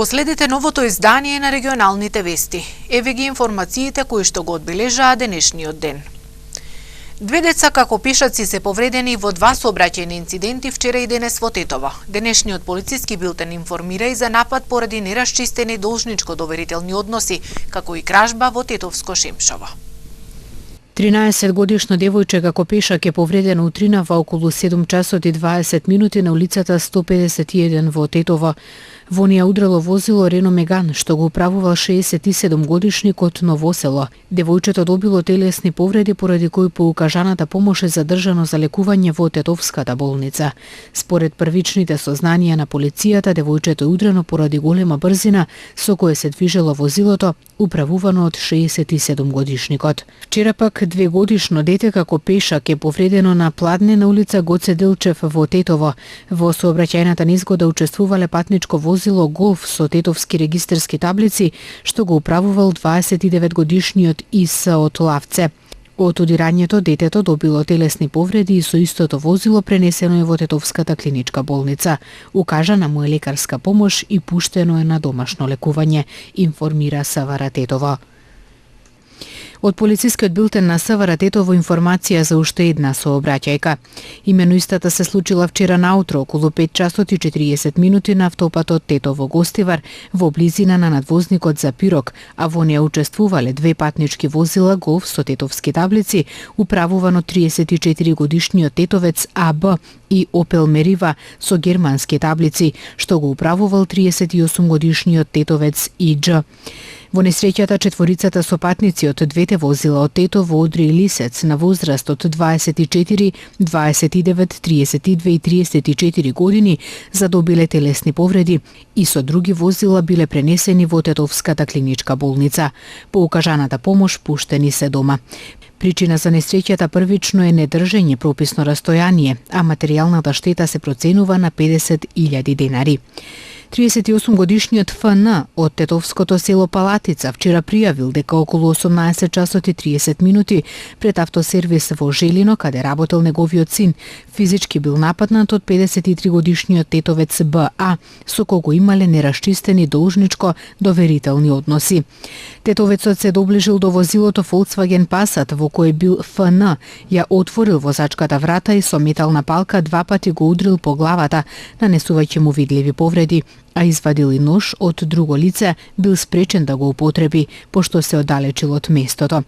Го следите новото издание на регионалните вести. Еве ги информациите кои што го одбележаа денешниот ден. 2 деца како пешаци се повредени во 2 сообраќајни инциденти вчера и денес во Тетово. Денешниот полициски билтен информира и за напад поради нерасчистени должничко-доверителни односи, како и кражба во Тетовско Шемшово. 13-годишно девојче како пешак е повредено утрина во околу 7 часот и 20 минути на улицата 151 во Тетово. Во неја удрало возило Рено Меган, што го управувал 67-годишник од Новосело. Девојчето добило телесни повреди, поради кои по укажаната помош е задржано за лекување во Тетовската болница. Според првичните сознанија на полицијата, девојчето е удрено поради голема брзина со која се движело возилото, управувано од 67-годишникот. Вчера пак 2-годишно дете како пешак е повредено на Пладнена улица Гоце Делчев во Тетово. Во сообраќајната незгода учествувале патничко возило Голф со тетовски регистарски таблици, што го управувал 29-годишниот Иса од Лавце. Од удирањето детето добило телесни повреди и со истото возило пренесено е во Тетовската клиничка болница. Укажана му е лекарска помош и пуштено е на домашно лекување, информира СВР Тетово. Од полицискиот билтен на СВР Тетово информација за уште една сообраќајка. Имено истата се случила вчера наутро околу 5 часот и 40 минути на автопатот Тетово-Гостивар во близина на надвозникот за Пирок, а во неја учествувале 2 патнички возила Голф со тетовски таблици, управувано 34-годишниот тетовец АБ и Опел Мерива со германски таблици, што го управувал 38-годишниот тетовец ИДЖ. Во несреќата четворицата со патници од двете возила од Тетово, Одри и Лисец на возраст од 24, 29, 32 и 34 години задобиле телесни повреди и со други возила биле пренесени во Тетовската клиничка болница. По укажаната помош пуштени се дома. Причина за несреќата првично е недржење прописно растојание, а материјалната штета се проценува на 50.000 денари. 38-годишниот ФН од тетовското село Палатица вчера пријавил дека околу 18 часот и 30 минути пред автосервис во Желино, каде работел неговиот син, физички бил нападнат од 53-годишниот тетовец БА, со кого имале нерасчистени должничко доверителни односи. Тетовецот се доближил до возилото Volkswagen Passat во кој бил ФН, ја отворил возачката врата и со метална палка 2 пати го удрил по главата, нанесувајќи му видливи повреди, а извадил и нож од друго лице, бил спречен да го употреби, пошто се оддалечил од местото.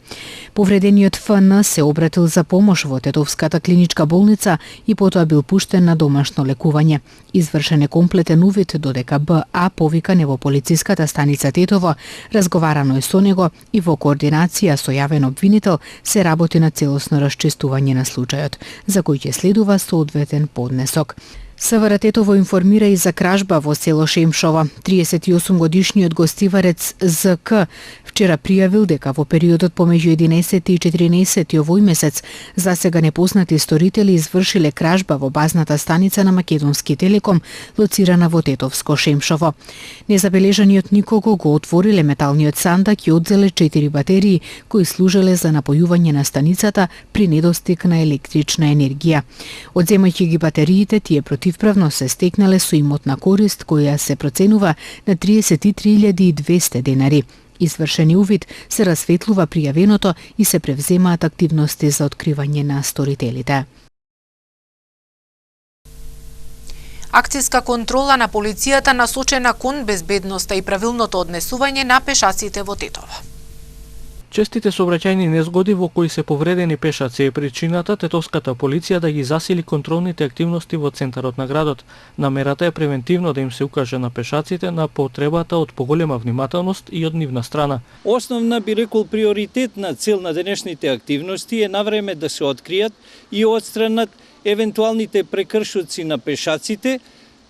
Повредениот ФН се обратил за помош во Тетовската клиничка болница и потоа бил пуштен на домашно лекување. Извршен е комплетен увид додека БА повикане во полициската станица Тетово, разговарано е со него и во координација со јавен обвинител се работи на целосно расчистување на случајот, за кој ќе следува соодветен поднесок. СВР Тетово информира и за кражба во село Шемшово. 38-годишниот гостиварец ЗК вчера пријавил дека во периодот помеѓу 11 и 14 овој месец засега непознати сторители извршиле кражба во базната станица на Македонски Телеком, лоцирана во Тетовско Шемшово. Незабележани од никого го отвориле металниот сандак и одзеле 4 батерии кои служеле за напојување на станицата при недостиг на електрична енергија. Одземајќи ги батериите, тие противправно се стекнале со имотна корист која се проценува на 33.200 денари. Извршени увид се расветлува пријавеното и се превземаат активности за откривање на сторителите. Акцијска контрола на полицијата насочена кон безбедноста и правилното однесување на пешаците во Тетово. Честите сообраќајни незгоди во кои се повредени пешаци е причината тетовската полиција да ги засили контролните активности во центарот на градот. Намерата е превентивно да им се укаже на пешаците на потребата од поголема внимателност и од нивна страна. Основна, би рекол, приоритетна цел на денешните активности е навреме да се откријат и отстранат евентуалните прекршоци на пешаците,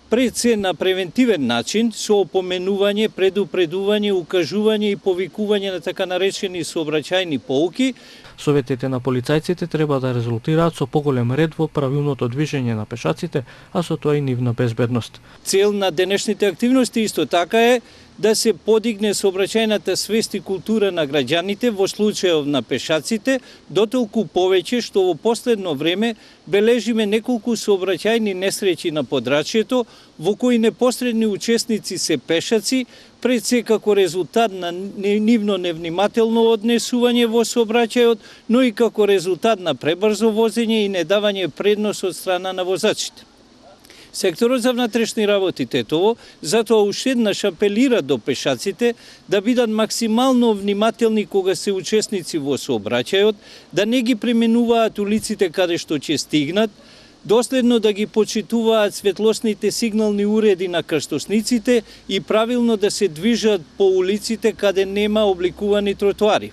пред се на превентивен начин со опоменување, предупредување, укажување и повикување на така наречени сообраќајни поуки. Советите на полицајците треба да резултираат со поголем ред во правилното движење на пешаците, а со тоа и нивна безбедност. Цел на денешните активности исто така е да се подигне сообраќајната свест и култура на граѓаните во случајов на пешаците, дотолку повеќе што во последно време бележиме неколку сообраќајни несреќи на подрачјето во кои непосредни учесници се пешаци, пред се како резултат на нивно невнимателно однесување во сообраќајот, но и како резултат на пребрзо возење и недавање предност од страна на возачите. Секторот за внатрешни работи Тетово затоа уште еднаш апелира до пешаците да бидат максимално внимателни кога се учесници во сообраќајот, да не ги пременуваат улиците каде што ќе стигнат, доследно да ги почитуваат светлосните сигнални уреди на крстосниците и правилно да се движат по улиците каде нема обликувани тротоари.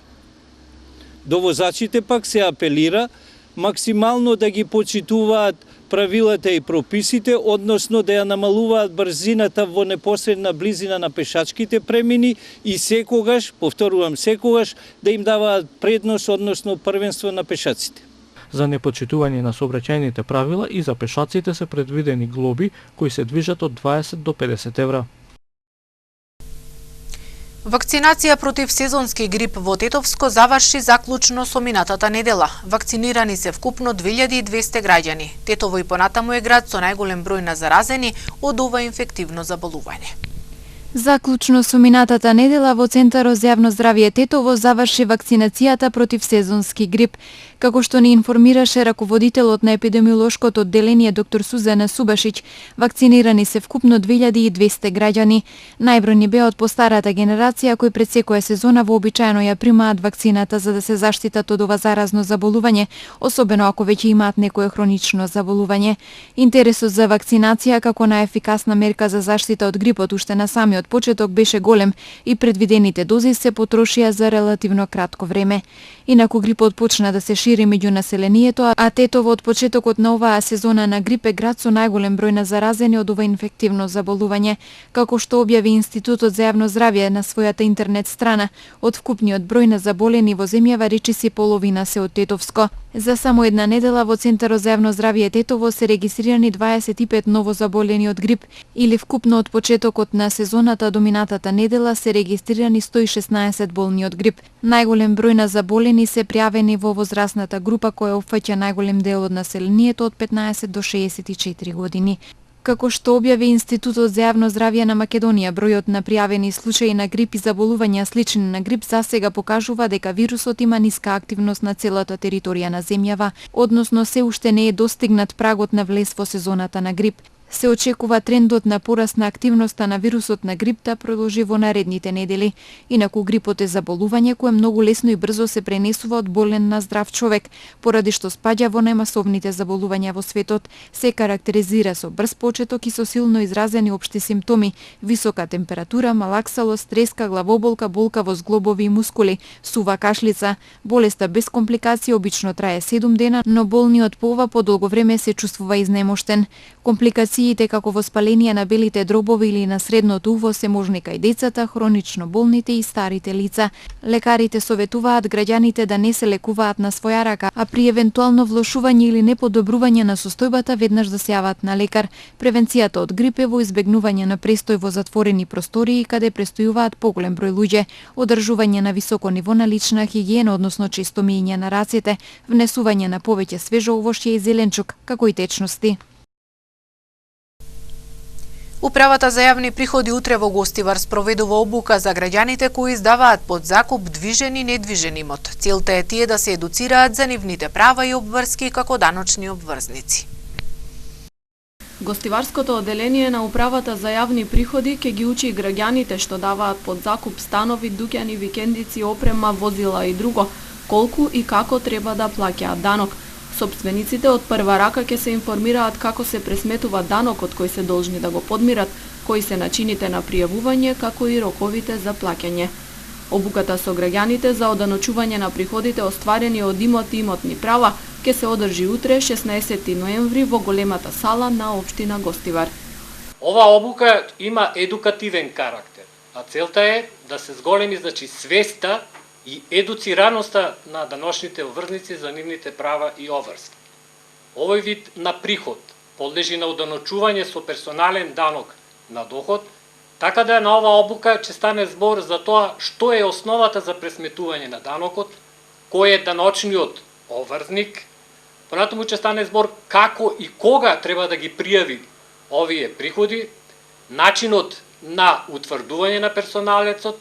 До возачите пак се апелира максимално да ги почитуваат правилата и прописите, односно да ја намалуваат брзината во непосредна близина на пешачките премини и секогаш, повторувам секогаш, да им даваат предност, односно првенство на пешаците. За непочитување на сообраќајните правила и за пешаците се предвидени глоби кои се движат од 20 до 50 евра. Вакцинација против сезонски грип во Тетовско заврши заклучно со минатата недела. Вакцинирани се вкупно 2200 граѓани. Тетово и понатаму е град со најголем број на заразени од ова инфективно заболување. Заклучно со минатата недела во Центарот за јавно здравје Тетово заврши вакцинацијата против сезонски грип. Како што ни информираше раководителот на епидемиолошкото одделение доктор Сузана Субашиќ, вакцинирани се вкупно 2200 граѓани. Најбројни беа од постарата генерација кои пред секоја сезона вообичаено ја примаат вакцината за да се заштитат од ова заразно заболување, особено ако веќе имаат некое хронично заболување. Интересот за вакцинација како најефикасна мерка за заштита од грипот уште на самиот почеток беше голем и предвидените дози се потрошија за релативно кратко време. Инаку грипот почна да се шири меѓу населението, а Тетово од почетокот на оваа сезона на грип е град со најголем број на заразени од ова инфективно заболување. Како што објави Институтот за јавно здравје на својата интернет страна, од вкупниот број на заболени во земјава речиси половина се од Тетовско. За само една недела во Центарот за јавно здравје Тетово се регистрирани 25 ново заболени од грип, или вкупно од почетокот на сезоната до минатата недела се регистрирани 116 болни од грип. Најголем број на заболени се пријавени во возрастната група која опфаќа најголем дел од населението од 15 до 64 години. Како што објави Институтот за јавно здравје на Македонија, бројот на пријавени случаи на грип и заболувања слични на грип засега покажува дека вирусот има ниска активност на целата територија на земјава, односно се уште не е достигнат прагот на влез во сезоната на грип. Се очекува трендот на пораст на активноста на вирусот на грип да продолжи во наредните недели. Инаку грипот е заболување кое многу лесно и брзо се пренесува од болен на здрав човек, поради што спаѓа во најмасовните заболувања во светот, се карактеризира со брз почеток и со силно изразени општи симптоми: висока температура, малаксалост, треска, главоболка, болка во зглобови и мускули, сува кашлица. Болеста без компликации обично трае 7 дена, но болниот по ова подолго време се чувствува изнемоштен. Компликациите како воспаление на белите дробови или на средното уво се можни кај децата, хронично болните и старите лица. Лекарите советуваат граѓаните да не се лекуваат на своја рака, а при евентуално влошување или неподобрување на состојбата веднаш да се јават на лекар. Превенцијата од грип е во избегнување на престој во затворени простории каде престојуваат поголем број луѓе, одржување на високо ниво на лична хигиена, односно често миење на рацете, внесување на повеќе свежо овошје и зеленчук, како и течности. Управата за јавни приходи утре во Гостивар спроведува обука за граѓаните кои издаваат под закуп движен и недвижен имот. Целта е тие да се едуцираат за нивните права и обврски како даночни обврзници. Гостиварското одделение на Управата за јавни приходи ќе ги учи граѓаните што даваат под закуп станови, дуќани, викендици, опрема, возила и друго, колку и како треба да плаќаат данок. Собствениците од прва рака ќе се информираат како се пресметува данокот кој се должни да го подмират, кои се начините на пријавување, како и роковите за плаќање. Обуката со граѓаните за оданочување на приходите остварени од имот и имотни права ќе се одржи утре, 16 ноември, во големата сала на општина Гостивар. Ова обука има едукативен карактер, а целта е да се зголеми свеста и едуцираноста на даночните обврзници за нивните права и обврски. Овој вид на приход подлежи на оданочување со персонален данок на доход Така да на оваа обука ќе стане збор за тоа што е основата за пресметување на данокот, кој е даночниот обврзник, понатаму ќе стане збор како и кога треба да ги пријави овие приходи, начинот на утврдување на персоналецот,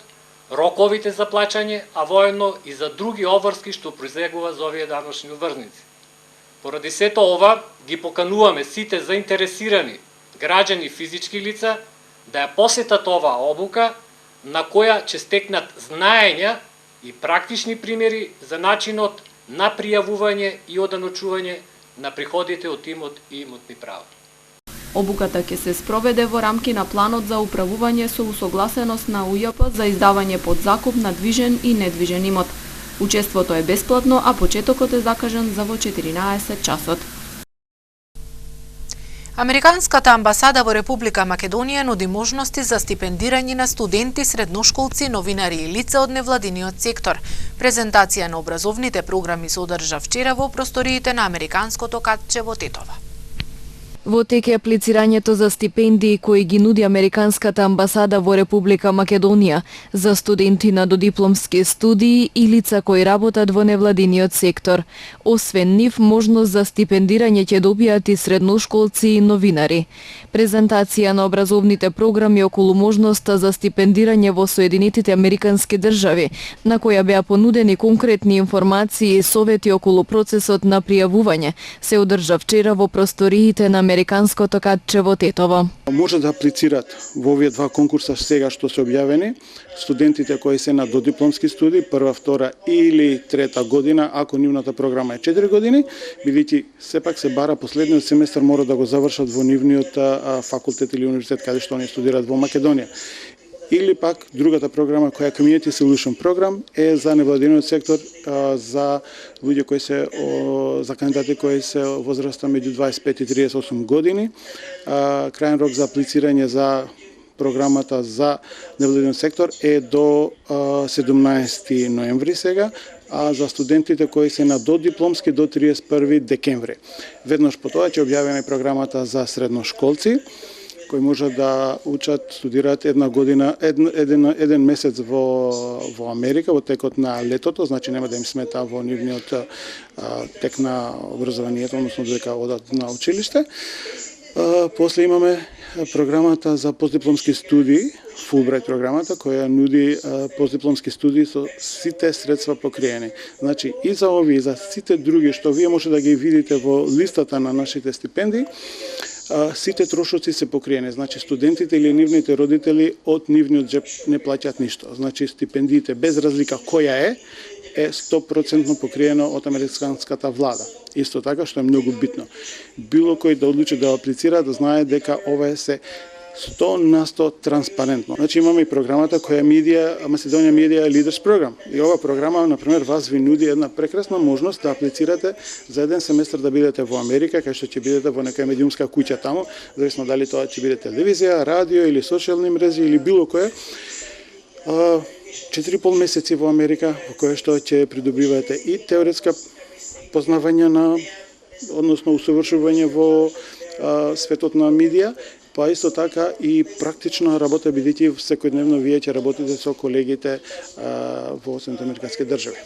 роковите за плаќање, а воедно и за други обврски што произлегува за овие даночни обврзници. Поради сето ова, ги покануваме сите заинтересирани граѓани и физички лица да ја посетат оваа обука, на која ќе стекнат знаења и практични примери за начинот на пријавување и оданочување на приходите од имот и имотни права. Обуката ќе се спроведе во рамки на планот за управување со усогласеност на УЈП за издавање под закуп на движен и недвижен имот. Учеството е бесплатно, а почетокот е закажан за во 14 часот. Американската амбасада во Република Македонија нуди можности за стипендирање на студенти, средношколци, новинари и лица од невладиниот сектор. Презентација на образовните програми се одржа вчера во просториите на Американското катче во Тетово. Во тек е аплицирањето за стипендии кои ги нуди Американската амбасада во Република Македонија за студенти на додипломски студии и лица кои работат во невладиниот сектор. Освен нив, можност за стипендирање ќе добијат и средношколци и новинари. Презентација на образовните програми околу можноста за стипендирање во Соединетите Американски држави, на која беа понудени конкретни информации и совети околу процесот на пријавување, се одржа вчера во просториите на Американското катче во Тетово. Може да аплицират во овие два конкурса сега што се објавени студентите кои се на додипломски студии, прва, втора или трета година, ако нивната програма е 4 години, бидејќи сепак се бара последниот семестар мора да го завршат во нивниот факултет или универзитет каде што они студираат во Македонија. Или пак другата програма која Community Solution програм е за невладиниот сектор, за луѓе кои се за кандидати кои се возраста меѓу 25 и 38 години. Крајен рок за аплицирање за програмата за невладиниот сектор е до 17 ноември сега, а за студентите кои се на додипломски до 31 декември. Веднаш по тоа ќе објавиме програмата за средношколци кои може да учат, студираат една година, еден месец во Америка во текот на летото, значи нема да им смета во нивниот тек на образованието, односно додека одат на училиште. После имаме програмата за постдипломски студии, Fulbright програмата, која нуди постдипломски студии со сите средства покриени. Значи и за овие и за сите други што вие може да ги видите во листата на нашите стипендии, сите трошоци се покриени. Значи студентите или нивните родители од нивниот джеп не плаќаат ништо. Значи стипендиите без разлика која е 100% покриено од американската влада. Исто така што е многу битно. Било кој да одлучи да аплицира, да знае дека ова се 100% транспарентно. Значи имаме и програмата која Macedonian Media Leaders програм. И ова програма, например, вас ви нуди една прекрасна можност да аплицирате за еден семестар да бидете во Америка, кај што ќе бидете во нека медиумска куќа таму, зависно дали тоа ќе биде телевизија, радио или социјални мрежи или било кое. 4,5 месеци во Америка, во кое што ќе придобивате и теоретска познавање на, односно усовршување во светот на медија, па исто така и практична работа, бидејќи секојдневно вие ќе работите со колегите во Соединетите Американски држави.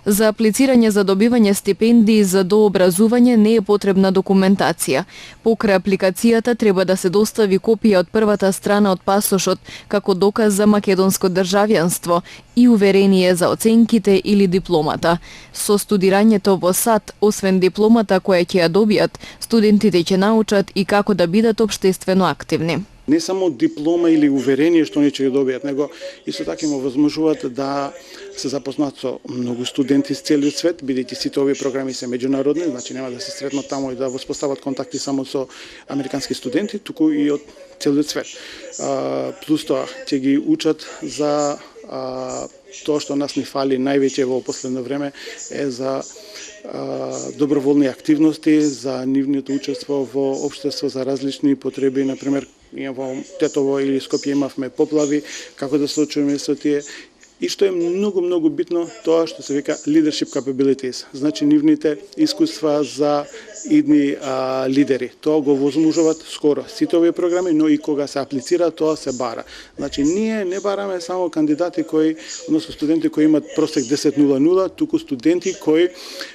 За аплицирање за добивање стипендии за дообразување не е потребна документација. Покрај апликацијата треба да се достави копија од првата страна од пасошот како доказ за македонско државјанство и уверение за оценките или дипломата. Со студирањето во САД, освен дипломата која ќе ја добијат, студентите ќе научат и како да бидат општествено активни. Не само диплома или уверение што они ќе ја добијат, него исто така им овозможуваат да се запознаат со многу студенти из целиот свет, бидејќи сите овие програми се меѓународни, значи нема да се сретнат таму и да воспостават контакти само со американски студенти, туку и од целиот свет. Плюс тоа ќе ги учат за тоа што нас ни фали највеќе во последно време е за доброволни активности, за нивното учество во општество за различни потреби, например во Тетово или Скопје имавме поплави, како да се случиме со тие. И што е многу битно, тоа што се вика leadership capabilities, значи нивните искуства за идни лидери. Тоа го возможуваат скоро сите овие програми, но и кога се аплицира, тоа се бара. Значи ние не бараме само кандидати кои, односно студенти кои имаат просек 10.00, туку студенти кои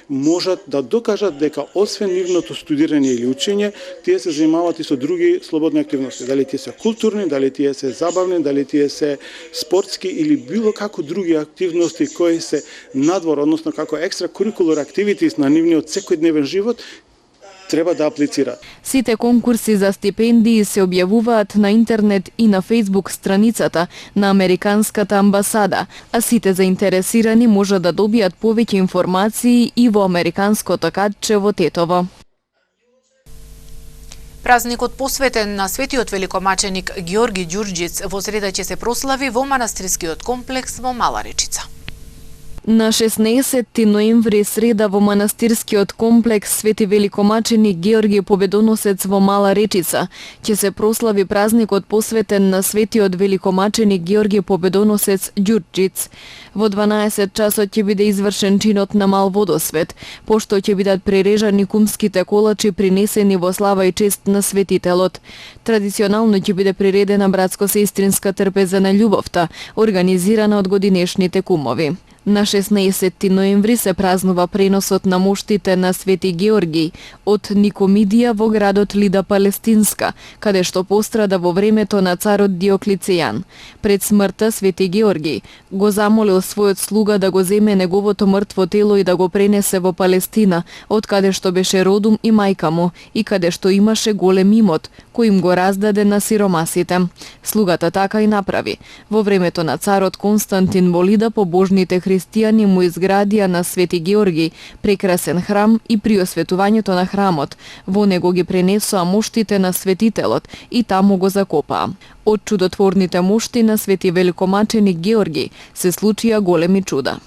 можат да докажат дека освен нивното студирање или учење, тие се занимаваат и со други слободни активности. Дали тие се културни, дали тие се забавни, дали тие се спортски или било како други активности кои се надвор, односно како extracurricular activities на нивниот секојдневен живот, треба да аплицираат. Сите конкурси за стипендии се објавуваат на интернет и на Facebook страницата на Американската амбасада, а сите заинтересирани може да добијат повеќе информации и во американското катче во Тетово. Празникот посветен на светиот великомаченик Георги Ѓурѓиц во среда ќе се прослави во манастирскиот комплекс во Мала Речица. На 16 ноември среда во манастирскиот комплекс Свети великомаченик Георги Победоносец во Мала Речица ќе се прослави празникот посветен на светиот великомаченик Георги Победоносец Ѓурѓиц. Во 12 часот ќе биде извршен чинот на мал водосвет, пошто ќе бидат прережани кумските колачи принесени во слава и чест на светителот. Традиционално ќе биде приредена братско-сестринска трпеза на љубовта, организирана од годинешните кумови. На 16 ноември се празнува преносот на моштите на Свети Георги од Никомидија во градот Лида Палестинска, каде што пострада во времето на царот Диоклицијан. Пред смртта Свети Георги го замолил својот слуга да го земе неговото мртво тело и да го пренесе во Палестина, од каде што беше родум и мајка му и каде што имаше голем имот, кој им го раздаде на сиромасите. Слугата така и направи. Во времето на царот Константин во Лида побожните христијани му изградија на Свети Георги прекрасен храм и при осветувањето на храмот во него ги пренесоа моштите на светителот и таму го закопаа. Од чудотворните мошти на Свети великомаченик Георги се случија големи чуда.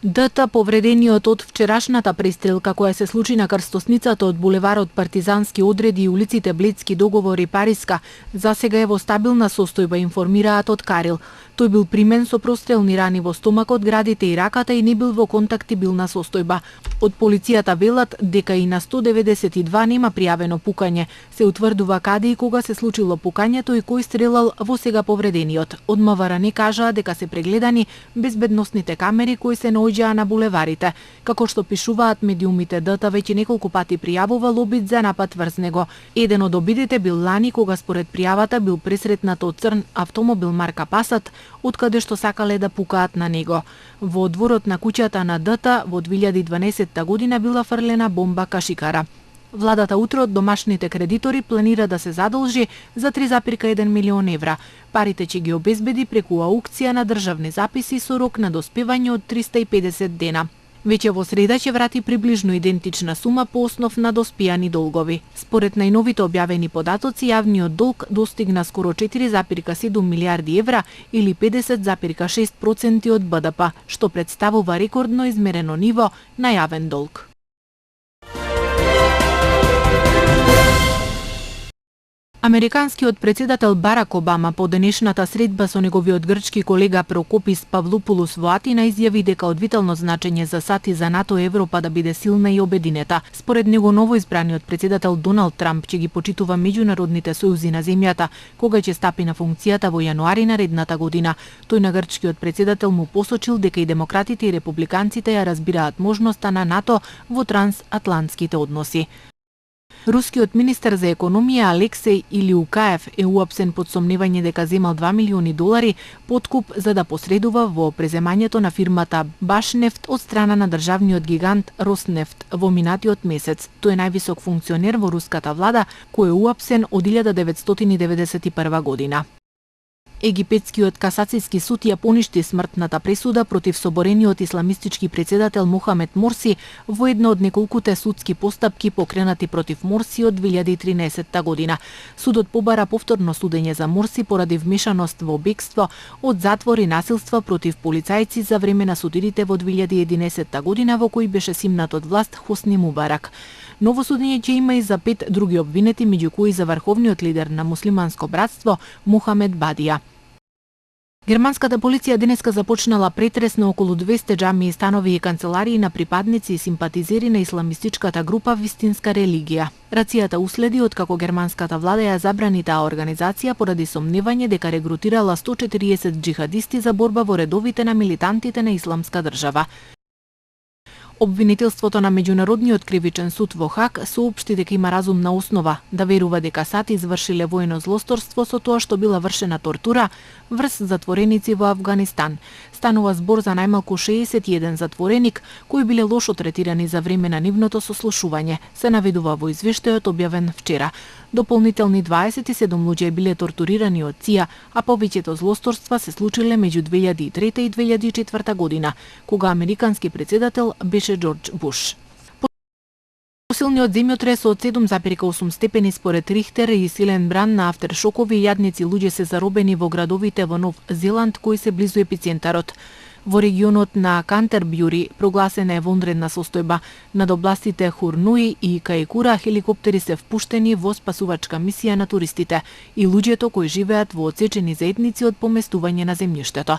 ДТ повредениот од вчерашната пристрелка која се случи на крстосницата од булеварот Партизански одреди и улиците Бледски договор и Париска, засега е во стабилна состојба, информираат од Карил. Тој бил примен со прострелни рани во стомакот, градите и раката и не бил во контактибилна состојба. Од полицијата велат дека и на 192 нема пријавено пукање. Се утврдува каде и кога се случило пукањето и кој стрелал во сега повредениот. Од МВР не кажаа дека се прегледани безбедносните камери кои се наоѓаа на булеварите. Како што пишуваат медиумите, ДТ веќе неколку пати пријавувал обид за напад врз него. Еден од обидите бил лани кога според пријавата бил пресретнат од црн автомобил марка Пасат, од каде што сакале да пукаат на него. Во дворот на куќата на ДТ во 2012 година била фрлена бомба кашикара. Владата утре од домашните кредитори планира да се задолжи за 3,1 милион евра. Парите ќе ги обезбеди преку аукција на државни записи со рок на доспевање од 350 дена. Веќе во среда ќе врати приближно идентична сума по основ на доспијани долгови. Според најновите објавени податоци, јавниот долг достигна скоро 4,7 милиарди евра или 50,6% од БДП, што представува рекордно измерено ниво на јавен долг. Американскиот председател Барак Обама по денешната средба со неговиот грчки колега Прокопис Павлопулос во Атина изјави дека од витално значење за САД и за НАТО Европа да биде силна и обединета. Според него новоизбраниот председател Доналд Трамп ќе ги почитува меѓународните сојузи на земјата кога ќе стапи на функцијата во јануари наредната година. Тој на грчкиот председател му посочил дека и демократите и републиканците ја разбираат можноста на НАТО во трансатлантските односи. Рускиот министер за економија Алексеј Илиукаев е уапсен под сомневање дека земал $2 милиони подкуп за да посредува во преземањето на фирмата Башнефт од страна на државниот гигант Роснефт во минатиот месец. Тој е највисок функционер во руската влада кој е уапсен од 1991 година. Египетскиот касацијски суд ја поништи смртната пресуда против соборениот исламистички председател Мохамед Морси во една од неколкуте судски постапки покренати против Морси од 2013 година. Судот побара повторно судење за Морси поради вмешаност во бегство од затвор и насилства против полицајци за време на судирите во 2011 година во кој беше симнат од власт Хосни Мубарак. Ново судење ќе има и за 5 други обвинети, меѓу кои за врховниот лидер на муслиманско братство Мухамед Бадија. Германската полиција денеска започнала претрес на околу 200 џамии, станови и канцеларии на припадници и симпатизери на исламистичката група Вистинска религија. Рацијата уследи откако германската влада ја забрани таа организација поради сомневање дека регрутирала 140 џихадисти за борба во редовите на милитантите на Исламска држава. Обвинителството на Меѓународниот кривичен суд во Хаг соопшти дека има разумна основа да верува дека САД извршиле војно злосторство со тоа што била вршена тортура врз затвореници во Авганистан. Станува збор за најмалку 61 затвореник кои биле лошо третирани за време на нивното сослушување, се наведува во извештајот објавен вчера. Дополнителни 27 луѓе биле тортурирани од ЦИА, а повеќето злосторства се случиле меѓу 2003 и 2004 година, кога американски председател беше Џорџ Буш. Посилниот земјотрес од 7,8 степени според Рихтер и силен бран на автершокови јадници луѓе се заробени во градовите во Нов Зеланд кои се близу епицентарот. Во регионот на Кантербјури прогласена е вонредна состојба. Над областите Хурнуи и Каикура хеликоптери се впуштени во спасувачка мисија на туристите и луѓето кои живеат во отсечени заедници од поместување на земјиштето.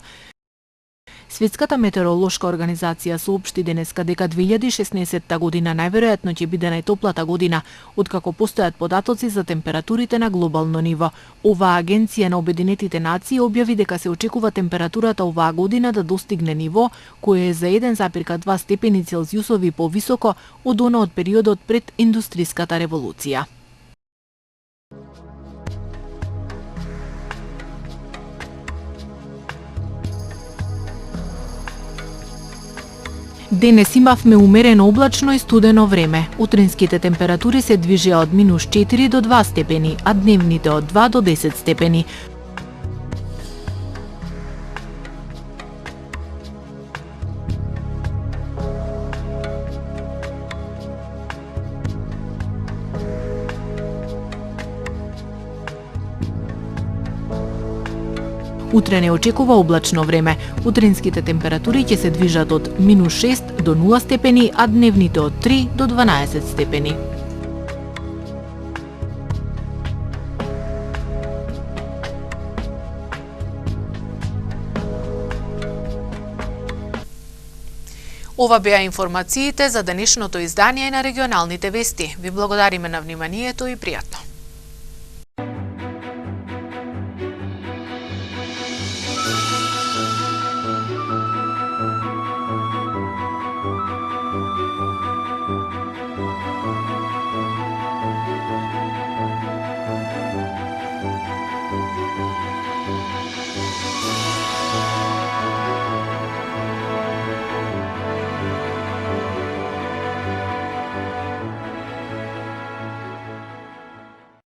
Светската метеоролошка организација соопшти денеска дека 2016 година најверојатно ќе биде најтоплата година откако постојат податоци за температурите на глобално ниво. Оваа агенција на Обединетите нации објави дека се очекува температурата оваа година да достигне ниво кое е за 1,2 степени Целзиусови повисоко од она од периодот пред индустриската револуција. Денес имавме умерено облачно и студено време. Утринските температури се движеа од -4 до 2 степени, а дневните од 2 до 10 степени. Утре не очекува облачно време. Утринските температури ќе се движат од -6 до 0 степени, а дневните од 3 до 12 степени. Ова беа информациите за денешното издание на регионалните вести. Ви благодариме на вниманието и пријатно.